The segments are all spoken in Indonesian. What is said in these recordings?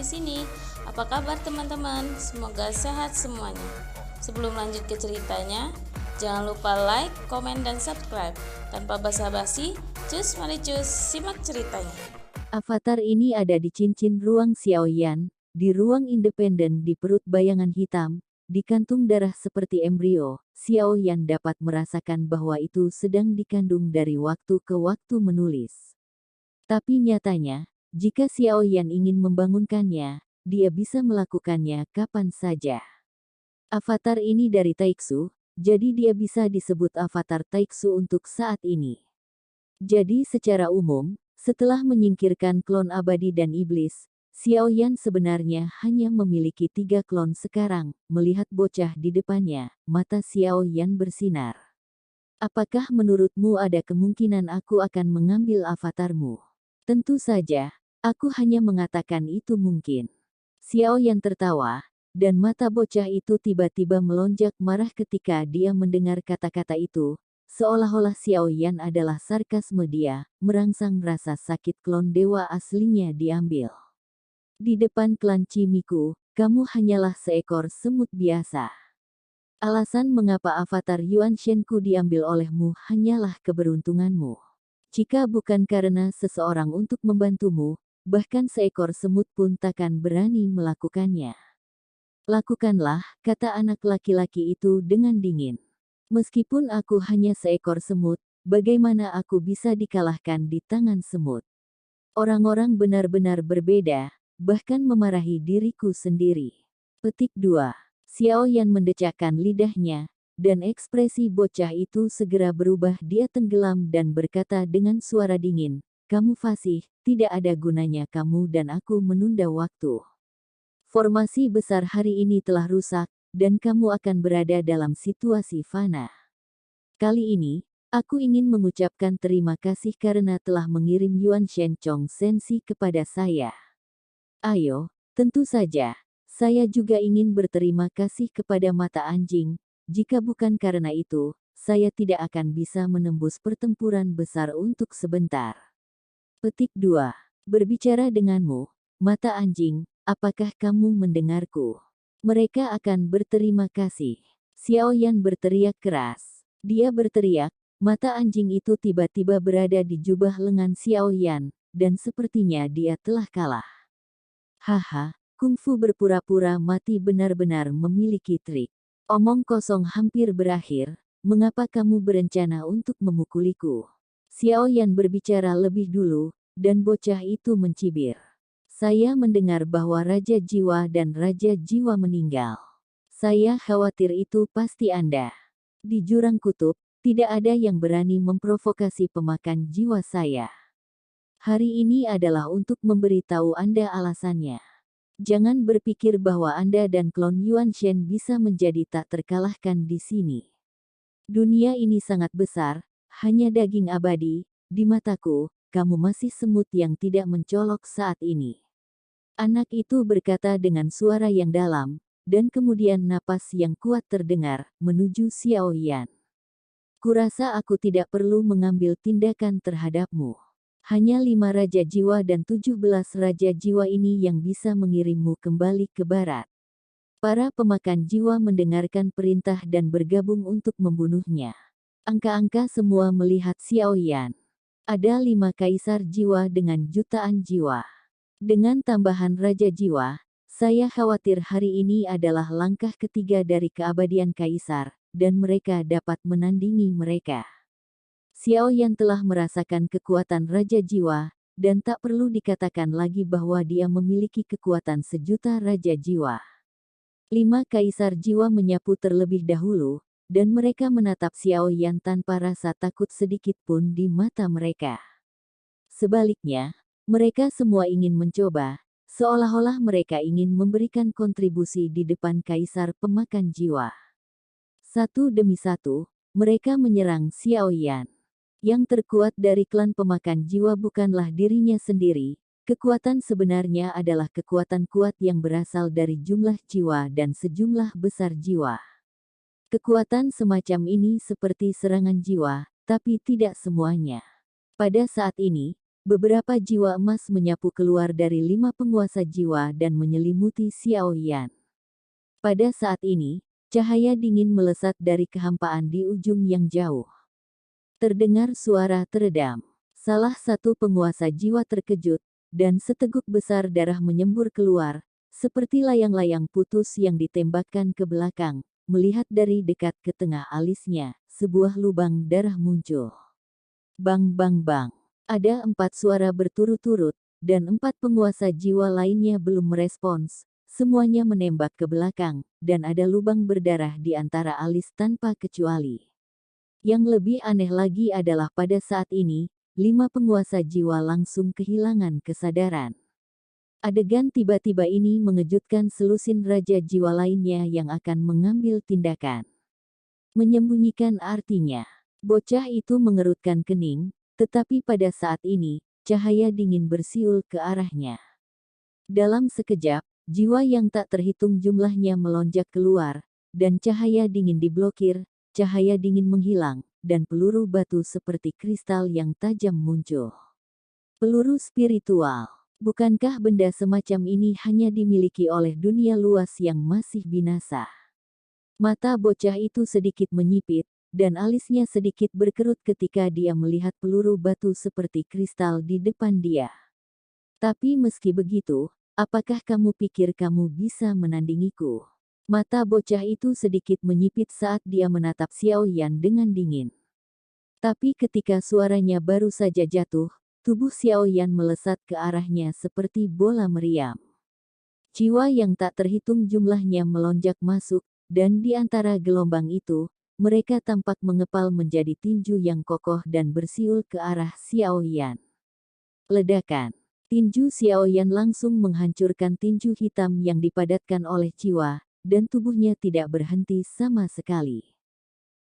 di sini. Apa kabar teman-teman? Semoga sehat semuanya. Sebelum lanjut ke ceritanya, jangan lupa like, komen, dan subscribe. Tanpa basa-basi, mari simak ceritanya. Avatar ini ada di cincin ruang Xiaoyan, di ruang independen di perut bayangan hitam, di kantung darah seperti embrio. Xiaoyan dapat merasakan bahwa itu sedang dikandung dari waktu ke waktu menulis. Tapi nyatanya, jika Xiaoyan ingin membangunkannya, dia bisa melakukannya kapan saja. Avatar ini dari Taiksu, jadi dia bisa disebut avatar Taiksu untuk saat ini. Jadi secara umum, setelah menyingkirkan klon abadi dan iblis, Xiaoyan sebenarnya hanya memiliki 3 klon sekarang. Melihat bocah di depannya, mata Xiaoyan bersinar. Apakah menurutmu ada kemungkinan aku akan mengambil avatarmu? Tentu saja, aku hanya mengatakan itu mungkin. Xiaoyan tertawa, dan mata bocah itu tiba-tiba melonjak marah ketika dia mendengar kata-kata itu. Seolah-olah Xiaoyan adalah sarkasme dia, merangsang rasa sakit klon dewa aslinya diambil. Di depan klan Chimiku, kamu hanyalah seekor semut biasa. Alasan mengapa avatar Yuan Shenku diambil olehmu hanyalah keberuntunganmu. Jika bukan karena seseorang untuk membantumu, bahkan seekor semut pun takkan berani melakukannya. Lakukanlah, kata anak laki-laki itu dengan dingin. Meskipun aku hanya seekor semut, bagaimana aku bisa dikalahkan di tangan semut? Orang-orang benar-benar berbeda, bahkan memarahi diriku sendiri. Petik 2. Xiaoyan mendecakkan lidahnya, dan ekspresi bocah itu segera berubah. Dia tenggelam dan berkata dengan suara dingin, "Kamu fasih, tidak ada gunanya kamu dan aku menunda waktu. Formasi besar hari ini telah rusak, dan kamu akan berada dalam situasi fana. Kali ini, aku ingin mengucapkan terima kasih karena telah mengirim Yuan Shenchong Sensi kepada saya. Ayo, tentu saja, saya juga ingin berterima kasih kepada mata anjing. Jika bukan karena itu, saya tidak akan bisa menembus pertempuran besar untuk sebentar." Petik 2. Berbicara denganmu, mata anjing, apakah kamu mendengarku? Mereka akan berterima kasih. Xiaoyan berteriak keras. Dia berteriak, mata anjing itu tiba-tiba berada di jubah lengan Xiaoyan, dan sepertinya dia telah kalah. Haha, kungfu berpura-pura mati benar-benar memiliki trik. Omong kosong hampir berakhir, mengapa kamu berencana untuk memukuliku? Xiaoyan berbicara lebih dulu, dan bocah itu mencibir. Saya mendengar bahwa Raja Jiwa dan Raja Jiwa meninggal. Saya khawatir itu pasti Anda. Di jurang kutub, tidak ada yang berani memprovokasi pemakan jiwa saya. Hari ini adalah untuk memberitahu Anda alasannya. Jangan berpikir bahwa Anda dan klon Yuan Shen bisa menjadi tak terkalahkan di sini. Dunia ini sangat besar, hanya daging abadi. Di mataku, kamu masih semut yang tidak mencolok saat ini. Anak itu berkata dengan suara yang dalam, dan kemudian napas yang kuat terdengar, menuju Xiaoyan. Kurasa aku tidak perlu mengambil tindakan terhadapmu. Hanya 5 Raja Jiwa dan 17 Raja Jiwa ini yang bisa mengirimmu kembali ke barat. Para pemakan jiwa mendengarkan perintah dan bergabung untuk membunuhnya. Angka-angka semua melihat Xiaoyan. Ada 5 kaisar jiwa dengan jutaan jiwa. Dengan tambahan Raja Jiwa, saya khawatir hari ini adalah langkah ketiga dari keabadian kaisar, dan mereka dapat menandingi mereka. Xiaoyan telah merasakan kekuatan Raja Jiwa, dan tak perlu dikatakan lagi bahwa dia memiliki kekuatan sejuta Raja Jiwa. 5 kaisar jiwa menyapu terlebih dahulu, dan mereka menatap Xiaoyan tanpa rasa takut sedikit pun di mata mereka. Sebaliknya, mereka semua ingin mencoba, seolah-olah mereka ingin memberikan kontribusi di depan kaisar pemakan jiwa. Satu demi satu, mereka menyerang Xiaoyan. Yang terkuat dari klan pemakan jiwa bukanlah dirinya sendiri, kekuatan sebenarnya adalah kekuatan kuat yang berasal dari jumlah jiwa dan sejumlah besar jiwa. Kekuatan semacam ini seperti serangan jiwa, tapi tidak semuanya. Pada saat ini, Beberapa jiwa emas menyapu keluar dari 5 penguasa jiwa dan menyelimuti Xiao Yan. Pada saat ini, cahaya dingin melesat dari kehampaan di ujung yang jauh. Terdengar suara teredam. Salah satu penguasa jiwa terkejut, dan seteguk besar darah menyembur keluar, seperti layang-layang putus yang ditembakkan ke belakang. Melihat dari dekat ke tengah alisnya, sebuah lubang darah muncul. Bang bang bang. Ada 4 suara berturut-turut, dan 4 penguasa jiwa lainnya belum merespons. Semuanya menembak ke belakang, dan ada lubang berdarah di antara alis tanpa kecuali. Yang lebih aneh lagi adalah pada saat ini, 5 penguasa jiwa langsung kehilangan kesadaran. Adegan tiba-tiba ini mengejutkan selusin raja jiwa lainnya yang akan mengambil tindakan. Menyembunyikan artinya, bocah itu mengerutkan kening, tetapi pada saat ini, cahaya dingin bersiul ke arahnya. Dalam sekejap, jiwa yang tak terhitung jumlahnya melonjak keluar, dan cahaya dingin diblokir, cahaya dingin menghilang, dan peluru batu seperti kristal yang tajam muncul. Peluru spiritual. Bukankah benda semacam ini hanya dimiliki oleh dunia luas yang masih binasa? Mata bocah itu sedikit menyipit, dan alisnya sedikit berkerut ketika dia melihat peluru batu seperti kristal di depan dia. Tapi meski begitu, apakah kamu pikir kamu bisa menandingiku? Mata bocah itu sedikit menyipit saat dia menatap Xiao Yan dengan dingin. Tapi ketika suaranya baru saja jatuh, tubuh Xiao Yan melesat ke arahnya seperti bola meriam. Jiwa yang tak terhitung jumlahnya melonjak masuk, dan di antara gelombang itu, mereka tampak mengepal menjadi tinju yang kokoh dan bersiul ke arah Xiao Yan. Ledakan. Tinju Xiao Yan langsung menghancurkan tinju hitam yang dipadatkan oleh jiwa, dan tubuhnya tidak berhenti sama sekali.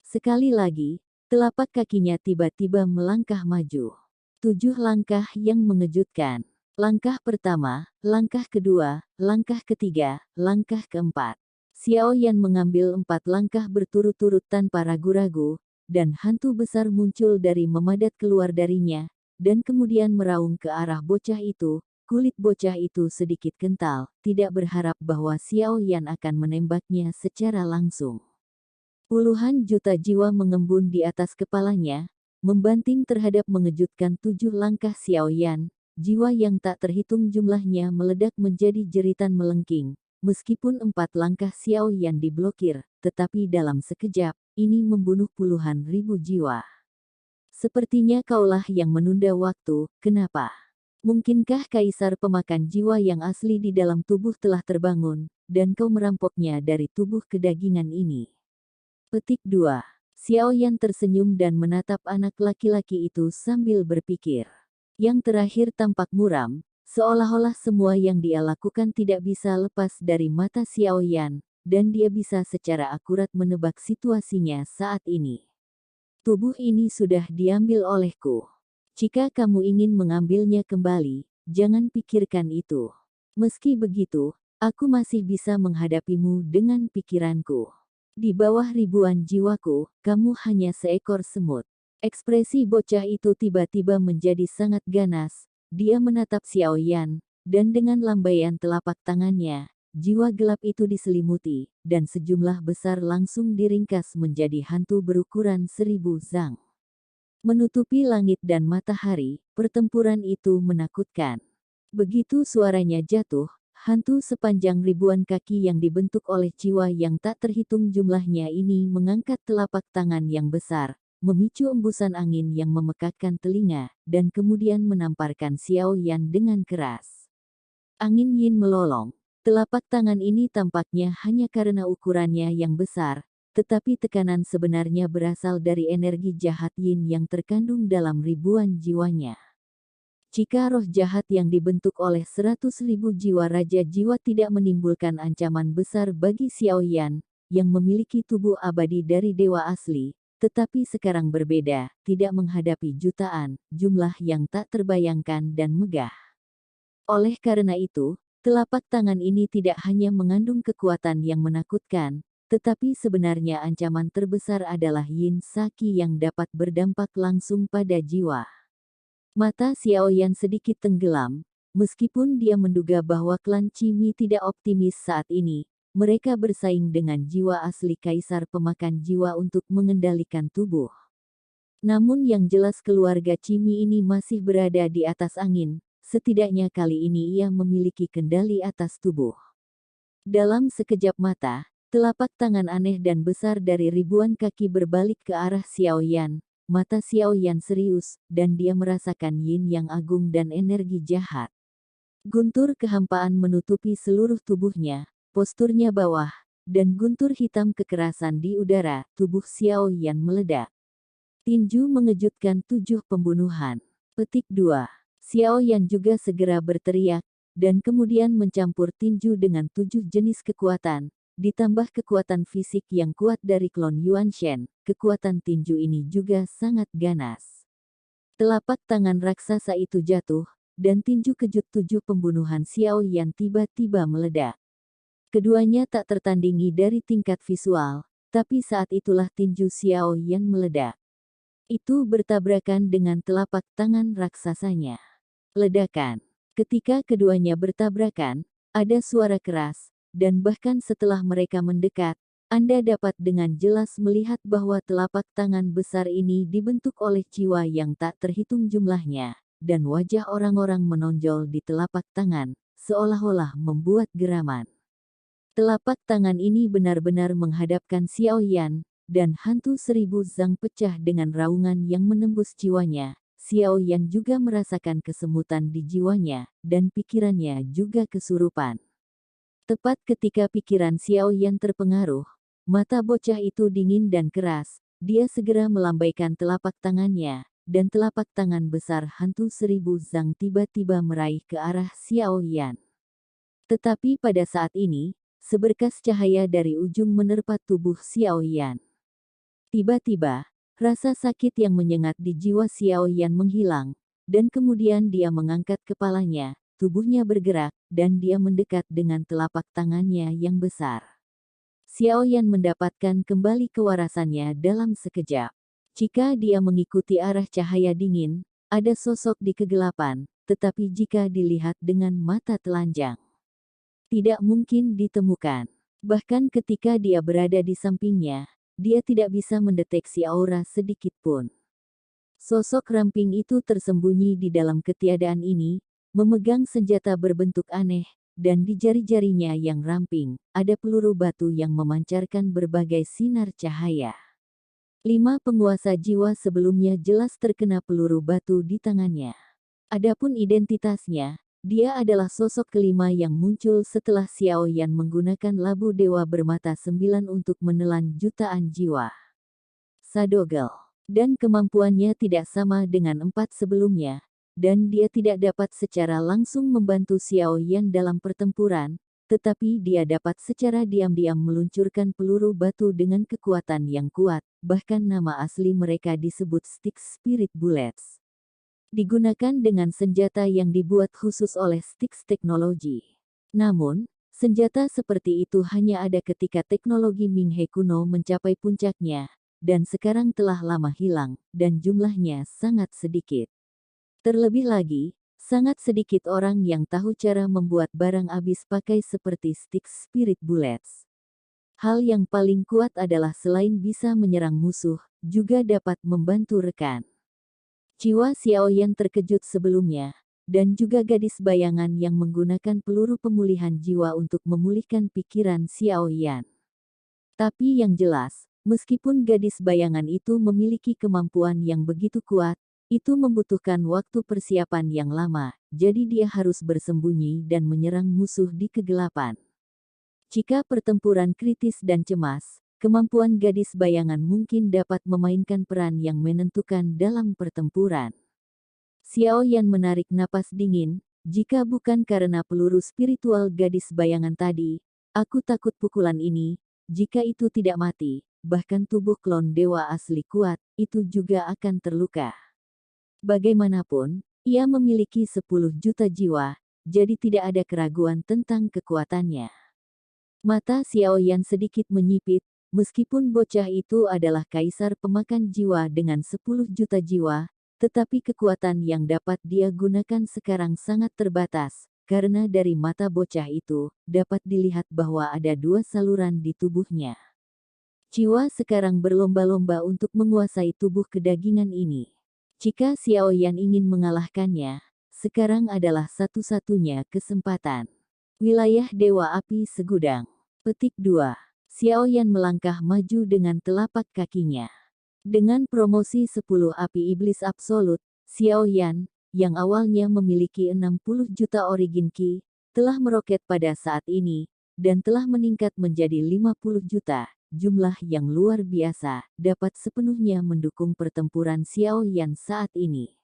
Sekali lagi, telapak kakinya tiba-tiba melangkah maju. 7 langkah yang mengejutkan. Langkah pertama, langkah kedua, langkah ketiga, langkah keempat. Xiao Yan mengambil 4 langkah berturut-turut tanpa ragu-ragu, dan hantu besar muncul dari memadat keluar darinya, dan kemudian meraung ke arah bocah itu. Kulit bocah itu sedikit kental, tidak berharap bahwa Xiao Yan akan menembaknya secara langsung. Puluhan juta jiwa mengembun di atas kepalanya, membanting terhadap mengejutkan 7 langkah Xiao Yan. Jiwa yang tak terhitung jumlahnya meledak menjadi jeritan melengking. Meskipun 4 langkah Xiao Yan diblokir, tetapi dalam sekejap, ini membunuh puluhan ribu jiwa. Sepertinya kaulah yang menunda waktu, kenapa? Mungkinkah kaisar pemakan jiwa yang asli di dalam tubuh telah terbangun, dan kau merampoknya dari tubuh kedagingan ini? Petik 2. Xiao Yan tersenyum dan menatap anak laki-laki itu sambil berpikir. Yang terakhir tampak muram, seolah-olah semua yang dia lakukan tidak bisa lepas dari mata Xiao Yan, dan dia bisa secara akurat menebak situasinya saat ini. Tubuh ini sudah diambil olehku. Jika kamu ingin mengambilnya kembali, jangan pikirkan itu. Meski begitu, aku masih bisa menghadapimu dengan pikiranku. Di bawah ribuan jiwaku, kamu hanya seekor semut. Ekspresi bocah itu tiba-tiba menjadi sangat ganas. Dia menatap Xiao Yan, dan dengan lambaian telapak tangannya, jiwa gelap itu diselimuti, dan sejumlah besar langsung diringkas menjadi hantu berukuran 1000 zang. Menutupi langit dan matahari, pertempuran itu menakutkan. Begitu suaranya jatuh, hantu sepanjang ribuan kaki yang dibentuk oleh jiwa yang tak terhitung jumlahnya ini mengangkat telapak tangan yang besar, memicu embusan angin yang memekakkan telinga, dan kemudian menamparkan Xiao Yan dengan keras. Angin yin melolong. Telapak tangan ini tampaknya hanya karena ukurannya yang besar, tetapi tekanan sebenarnya berasal dari energi jahat yin yang terkandung dalam ribuan jiwanya. Jika roh jahat yang dibentuk oleh 100.000 jiwa raja jiwa tidak menimbulkan ancaman besar bagi Xiao Yan, yang memiliki tubuh abadi dari dewa asli, tetapi sekarang berbeda, tidak menghadapi jutaan, jumlah yang tak terbayangkan dan megah. Oleh karena itu, telapak tangan ini tidak hanya mengandung kekuatan yang menakutkan, tetapi sebenarnya ancaman terbesar adalah yin saki yang dapat berdampak langsung pada jiwa. Mata Xiaoyan sedikit tenggelam, meskipun dia menduga bahwa klan Qimi tidak optimis saat ini. Mereka bersaing dengan jiwa asli kaisar pemakan jiwa untuk mengendalikan tubuh. Namun yang jelas keluarga Qimi ini masih berada di atas angin, setidaknya kali ini ia memiliki kendali atas tubuh. Dalam sekejap mata, telapak tangan aneh dan besar dari ribuan kaki berbalik ke arah Xiaoyan. Mata Xiaoyan serius, dan dia merasakan yin yang agung dan energi jahat. Guntur kehampaan menutupi seluruh tubuhnya, posturnya bawah, dan guntur hitam kekerasan di udara. Tubuh Xiaoyan meledak. Tinju mengejutkan 7 pembunuhan. Petik 2. Xiaoyan juga segera berteriak, dan kemudian mencampur tinju dengan 7 jenis kekuatan, ditambah kekuatan fisik yang kuat dari klon Yuan Shen. Kekuatan tinju ini juga sangat ganas. Telapak tangan raksasa itu jatuh, dan tinju kejut 7 pembunuhan Xiaoyan tiba-tiba meledak. Keduanya tak tertandingi dari tingkat visual, tapi saat itulah tinju Xiaoyan meledak. Itu bertabrakan dengan telapak tangan raksasanya. Ledakan. Ketika keduanya bertabrakan, ada suara keras, dan bahkan setelah mereka mendekat, Anda dapat dengan jelas melihat bahwa telapak tangan besar ini dibentuk oleh jiwa yang tak terhitung jumlahnya, dan wajah orang-orang menonjol di telapak tangan, seolah-olah membuat geraman. Telapak tangan ini benar-benar menghadapkan Xiaoyan, dan hantu 1000 zang pecah dengan raungan yang menembus jiwanya. Xiaoyan juga merasakan kesemutan di jiwanya, dan pikirannya juga kesurupan. Tepat ketika pikiran Xiaoyan terpengaruh, mata bocah itu dingin dan keras. Dia segera melambaikan telapak tangannya, dan telapak tangan besar hantu 1000 zang tiba-tiba meraih ke arah Xiaoyan. Tetapi pada saat ini, seberkas cahaya dari ujung menerpa tubuh Xiaoyan. Tiba-tiba, rasa sakit yang menyengat di jiwa Xiaoyan menghilang, dan kemudian dia mengangkat kepalanya, tubuhnya bergerak, dan dia mendekat dengan telapak tangannya yang besar. Xiaoyan mendapatkan kembali kewarasannya dalam sekejap. Jika dia mengikuti arah cahaya dingin, ada sosok di kegelapan, tetapi jika dilihat dengan mata telanjang, tidak mungkin ditemukan. Bahkan ketika dia berada di sampingnya, dia tidak bisa mendeteksi aura sedikit pun. Sosok ramping itu tersembunyi di dalam ketiadaan ini, memegang senjata berbentuk aneh, dan di jari-jarinya yang ramping, ada peluru batu yang memancarkan berbagai sinar cahaya. 5 penguasa jiwa sebelumnya jelas terkena peluru batu di tangannya. Adapun identitasnya, dia adalah sosok kelima yang muncul setelah Xiaoyan menggunakan labu dewa bermata 9 untuk menelan jutaan jiwa. Sadogel. Dan kemampuannya tidak sama dengan 4 sebelumnya, dan dia tidak dapat secara langsung membantu Xiaoyan dalam pertempuran, tetapi dia dapat secara diam-diam meluncurkan peluru batu dengan kekuatan yang kuat, bahkan nama asli mereka disebut Styx Spirit Bullets. Digunakan dengan senjata yang dibuat khusus oleh Styx Technology. Namun, senjata seperti itu hanya ada ketika teknologi Minghe kuno mencapai puncaknya, dan sekarang telah lama hilang, dan jumlahnya sangat sedikit. Terlebih lagi, sangat sedikit orang yang tahu cara membuat barang habis pakai seperti Styx Spirit Bullets. Hal yang paling kuat adalah selain bisa menyerang musuh, juga dapat membantu rekan. Jiwa Xiaoyan terkejut sebelumnya, dan juga gadis bayangan yang menggunakan peluru pemulihan jiwa untuk memulihkan pikiran Xiaoyan. Tapi yang jelas, meskipun gadis bayangan itu memiliki kemampuan yang begitu kuat, itu membutuhkan waktu persiapan yang lama, jadi dia harus bersembunyi dan menyerang musuh di kegelapan. Jika pertempuran kritis dan cemas, kemampuan gadis bayangan mungkin dapat memainkan peran yang menentukan dalam pertempuran. Xiaoyan menarik napas dingin, jika bukan karena peluru spiritual gadis bayangan tadi, aku takut pukulan ini, jika itu tidak mati, bahkan tubuh klon dewa asli kuat, itu juga akan terluka. Bagaimanapun, ia memiliki 10 juta jiwa, jadi tidak ada keraguan tentang kekuatannya. Mata Xiaoyan sedikit menyipit, meskipun bocah itu adalah kaisar pemakan jiwa dengan 10 juta jiwa, tetapi kekuatan yang dapat dia gunakan sekarang sangat terbatas, karena dari mata bocah itu, dapat dilihat bahwa ada dua saluran di tubuhnya. Jiwa sekarang berlomba-lomba untuk menguasai tubuh kedagingan ini. Jika Xiao Yan ingin mengalahkannya, sekarang adalah satu-satunya kesempatan. Wilayah Dewa Api Segudang. Petik 2. Xiao Yan melangkah maju dengan telapak kakinya. Dengan promosi 10 api iblis absolut, Xiao Yan, yang awalnya memiliki 60 juta origin Qi, telah meroket pada saat ini, dan telah meningkat menjadi 50 juta. Jumlah yang luar biasa, dapat sepenuhnya mendukung pertempuran Xiao Yan saat ini.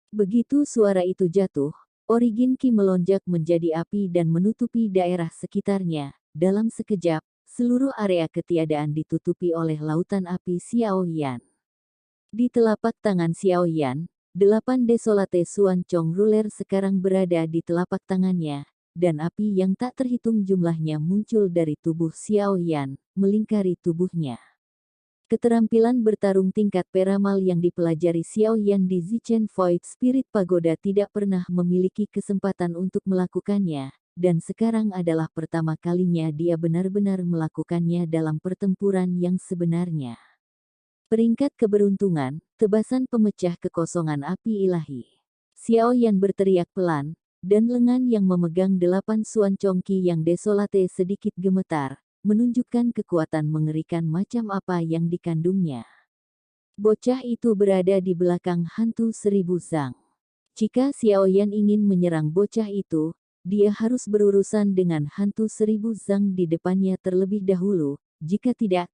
Begitu suara itu jatuh, origin Qi melonjak menjadi api dan menutupi daerah sekitarnya. Dalam sekejap, seluruh area ketiadaan ditutupi oleh lautan api Xiao Yan. Di telapak tangan Xiao Yan, 8 Desolate Xuan Chong Ruler sekarang berada di telapak tangannya, dan api yang tak terhitung jumlahnya muncul dari tubuh Xiao Yan, melingkari tubuhnya. Keterampilan bertarung tingkat peramal yang dipelajari Xiao Yan di Zichen Void Spirit Pagoda tidak pernah memiliki kesempatan untuk melakukannya, dan sekarang adalah pertama kalinya dia benar-benar melakukannya dalam pertempuran yang sebenarnya. Peringkat keberuntungan, tebasan pemecah kekosongan api ilahi. Xiao Yan berteriak pelan, dan lengan yang memegang 8 Xuan Chong Qi yang desolate sedikit gemetar, menunjukkan kekuatan mengerikan macam apa yang dikandungnya. Bocah itu berada di belakang hantu 1000 Zhang. Jika Xiao Yan ingin menyerang bocah itu, dia harus berurusan dengan hantu 1000 Zhang di depannya terlebih dahulu, jika tidak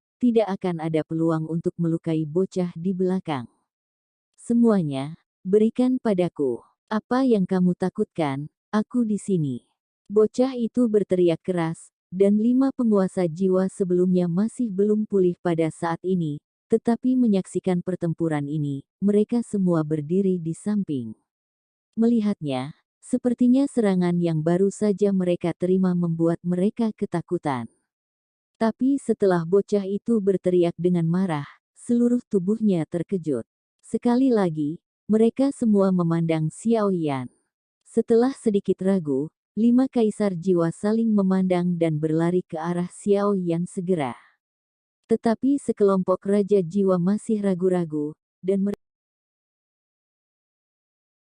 akan ada peluang untuk melukai bocah di belakang. Semuanya, berikan padaku. Apa yang kamu takutkan? Aku di sini. Bocah itu berteriak keras, dan 5 penguasa jiwa sebelumnya masih belum pulih pada saat ini, tetapi menyaksikan pertempuran ini, mereka semua berdiri di samping. Melihatnya, sepertinya serangan yang baru saja mereka terima membuat mereka ketakutan. Tapi setelah bocah itu berteriak dengan marah, seluruh tubuhnya terkejut. Sekali lagi, mereka semua memandang Xiao Yan. Setelah sedikit ragu, 5 kaisar jiwa saling memandang dan berlari ke arah Xiao Yan segera. Tetapi sekelompok raja jiwa masih ragu-ragu, dan mereka